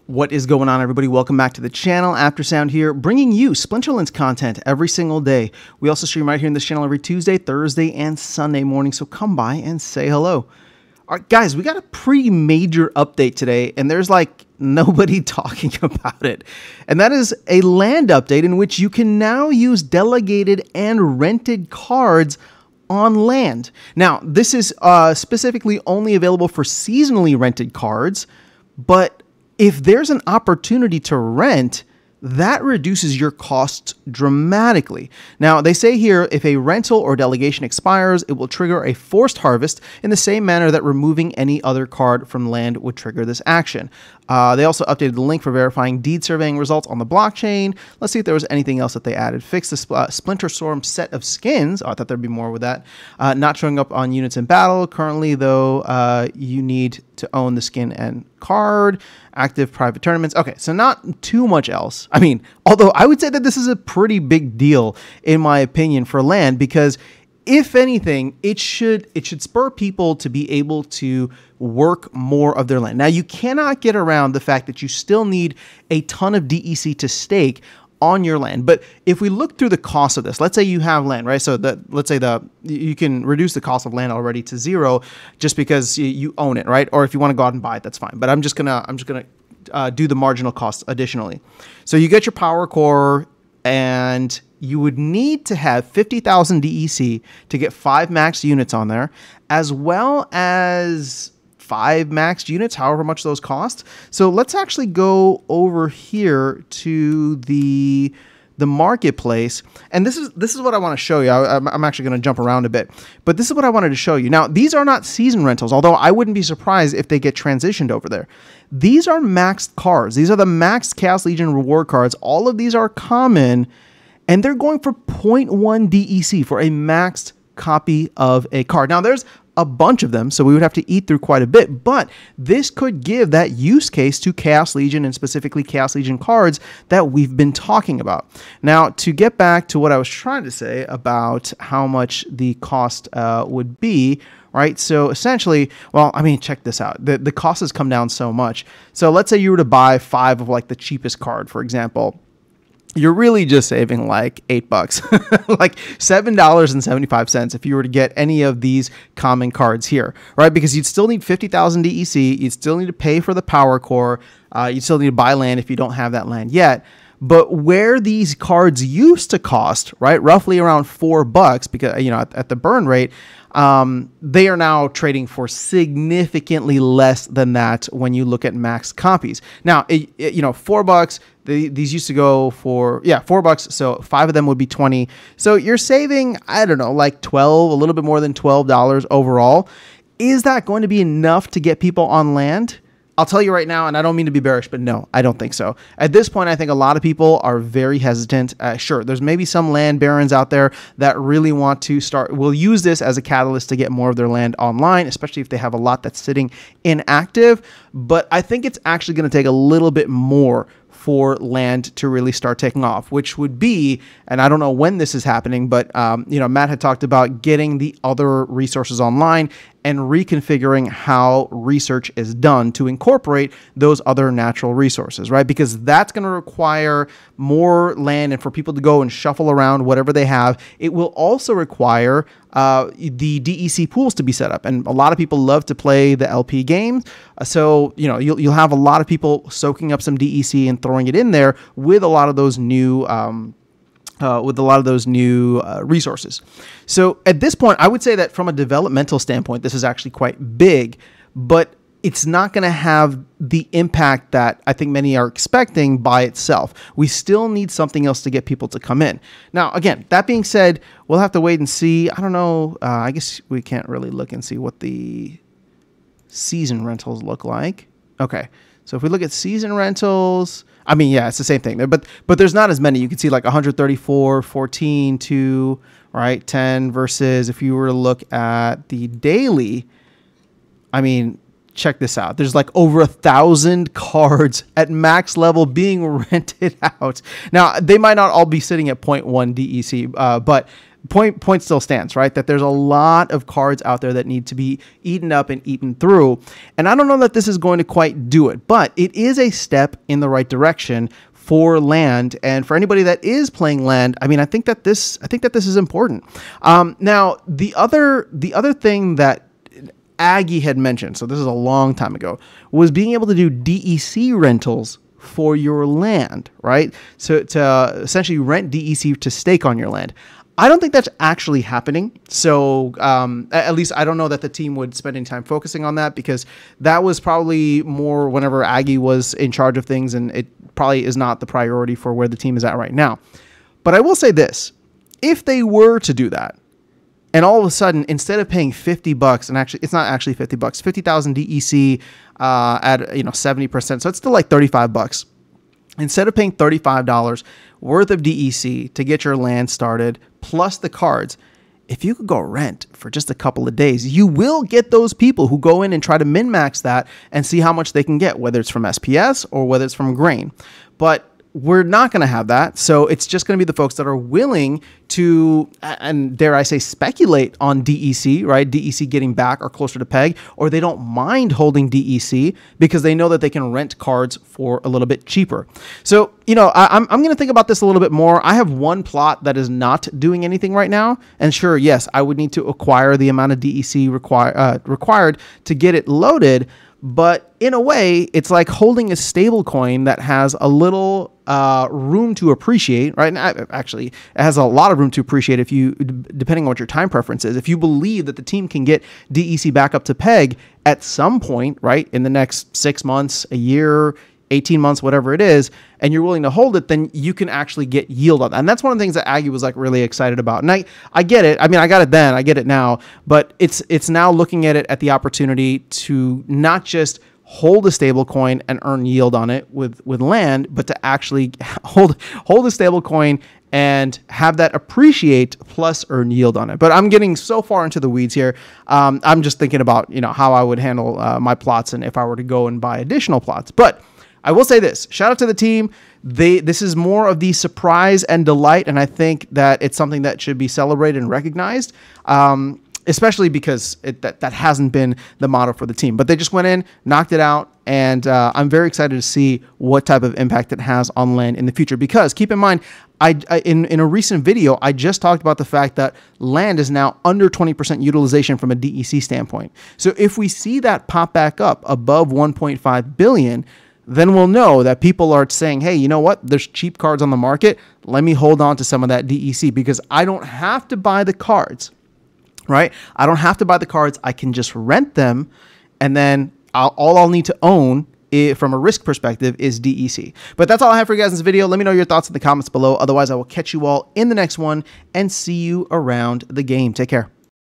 What is going on, everybody? Welcome back to the channel. Aftersound here, bringing you Splinterlands content every single day. We also stream right here in this channel every Tuesday, Thursday, and Sunday morning, so come by and say hello. All right, guys, we got a pretty major update today, and there's like nobody talking about it. And that is a land update in which you can now use delegated and rented cards on land. Now, this is specifically only available for seasonally rented cards, but if there's an opportunity to rent, that reduces your costs dramatically. Now, they say here, if a rental or delegation expires, it will trigger a forced harvest in the same manner that removing any other card from land would trigger this action. They also updated the link for verifying deed surveying results on the blockchain. Let's see if there was anything else that they added. Fix the Splinter Storm set of skins. Oh, I thought there'd be more with that. Not showing up on units in battle. Currently, though, you need to own the skin and card. Active private tournaments. Okay, so not too much else. I mean, although I would say that this is a pretty big deal, in my opinion, for land, because if anything, it should spur people to be able to work more of their land. Now, you cannot get around the fact that you still need a ton of DEC to stake on your land. But if we look through the cost of this, let's say you have land, right? So let's say you can reduce the cost of land already to 0 just because you own it, right? Or if you want to go out and buy it, that's fine. But I'm just gonna do the marginal cost additionally. So you get your power core, and you would need to have 50,000 DEC to get 5 maxed units on there, as well as 5 maxed units, however much those cost. So let's actually go over here to the marketplace, and this is what I want to show you. I'm actually going to jump around a bit, but this is what I wanted to show you. Now, these are not season rentals, although I wouldn't be surprised if they get transitioned over there. These are maxed cards. These are the maxed Chaos Legion reward cards. All of these are common, and they're going for 0.1 DEC for a maxed copy of a card. Now, there's a bunch of them, so we would have to eat through quite a bit, but this could give that use case to Chaos Legion, and specifically Chaos Legion cards that we've been talking about. Now, to get back to what I was trying to say about how much the cost would be, right? So essentially, well, I mean, check this out. The cost has come down so much. So let's say you were to buy 5 of like the cheapest card, for example. You're really just saving like $8, like $7.75 if you were to get any of these common cards here, right? Because you'd still need 50,000 DEC. You'd still need to pay for the power core. You'd still need to buy land if you don't have that land yet. But where these cards used to cost, right, roughly around $4, because, you know, at the burn rate, they are now trading for significantly less than that when you look at max copies. Now, you know, $4, these used to go for, yeah, $4. So 5 of them would be 20. So you're saving, I don't know, like 12, a little bit more than $12 overall. Is that going to be enough to get people on land? I'll tell you right now, and I don't mean to be bearish, but no, I don't think so. At this point, I think a lot of people are very hesitant. Sure, there's maybe some land barons out there that really want to will use this as a catalyst to get more of their land online, especially if they have a lot that's sitting inactive. But I think it's actually going to take a little bit more for land to really start taking off, which would be, and I don't know when this is happening, but you know, Matt had talked about getting the other resources online and reconfiguring how research is done to incorporate those other natural resources, right? Because that's going to require more land, and for people to go and shuffle around whatever they have. It will also require the DEC pools to be set up, and a lot of people love to play the LP games. So, you know, you'll have a lot of people soaking up some DEC and throwing it in there with a lot of those new resources. So at this point, I would say that from a developmental standpoint, this is actually quite big, but it's not going to have the impact that I think many are expecting by itself. We still need something else to get people to come in. Now, again, that being said, we'll have to wait and see. I don't know. I guess we can't really look and see what the season rentals look like. Okay. So if we look at season rentals, I mean, yeah, it's the same thing there, but there's not as many. You can see like 134, 14, 2, right, 10 versus if you were to look at the daily, I mean, check this out. There's like over 1,000 cards at max level being rented out. Now, they might not all be sitting at 0.1 DEC, but point still stands, right? That there's a lot of cards out there that need to be eaten up and eaten through. And I don't know that this is going to quite do it, but it is a step in the right direction for land. And for anybody that is playing land, I mean, I think that this is important. Now, the other thing that Aggie had mentioned, so this is a long time ago, was being able to do DEC rentals for your land, right? So to essentially rent DEC to stake on your land. I don't think that's actually happening. So at least I don't know that the team would spend any time focusing on that, because that was probably more whenever Aggie was in charge of things, and it probably is not the priority for where the team is at right now. But I will say this, if they were to do that, and all of a sudden, instead of paying $50, and actually it's not actually $50, 50,000 DEC at 70%, so it's still like $35. Instead of paying $35 worth of DEC to get your land started, plus the cards, if you could go rent for just a couple of days, you will get those people who go in and try to min-max that and see how much they can get, whether it's from SPS or whether it's from grain. But we're not going to have that. So it's just going to be the folks that are willing to, and dare I say, speculate on DEC, right? DEC getting back or closer to peg, or they don't mind holding DEC because they know that they can rent cards for a little bit cheaper. So, I'm going to think about this a little bit more. I have one plot that is not doing anything right now. And sure, yes, I would need to acquire the amount of DEC required to get it loaded. But in a way, it's like holding a stable coin that has a little room to appreciate, right? And actually, it has a lot of room to appreciate if you, depending on what your time preference is. If you believe that the team can get DEC back up to peg at some point, right, in the next 6 months, a year, 18 months, whatever it is, and you're willing to hold it, then you can actually get yield on that. And that's one of the things that Aggie was like really excited about. And I get it. I mean, I got it then, I get it now, but it's now looking at it at the opportunity to not just hold a stable coin and earn yield on it with land, but to actually hold a stable coin and have that appreciate plus earn yield on it. But I'm getting so far into the weeds here. I'm just thinking about, how I would handle my plots and if I were to go and buy additional plots. But I will say this, shout out to the team. This is more of the surprise and delight, and I think that it's something that should be celebrated and recognized, especially because that hasn't been the motto for the team. But they just went in, knocked it out, and I'm very excited to see what type of impact it has on land in the future. Because keep in mind, in a recent video, I just talked about the fact that land is now under 20% utilization from a DEC standpoint. So if we see that pop back up above 1.5 billion, then we'll know that people are saying, hey, you know what? There's cheap cards on the market. Let me hold on to some of that DEC because I don't have to buy the cards, right? I don't have to buy the cards. I can just rent them. And then all I'll need to own from a risk perspective is DEC. But that's all I have for you guys in this video. Let me know your thoughts in the comments below. Otherwise, I will catch you all in the next one and see you around the game. Take care.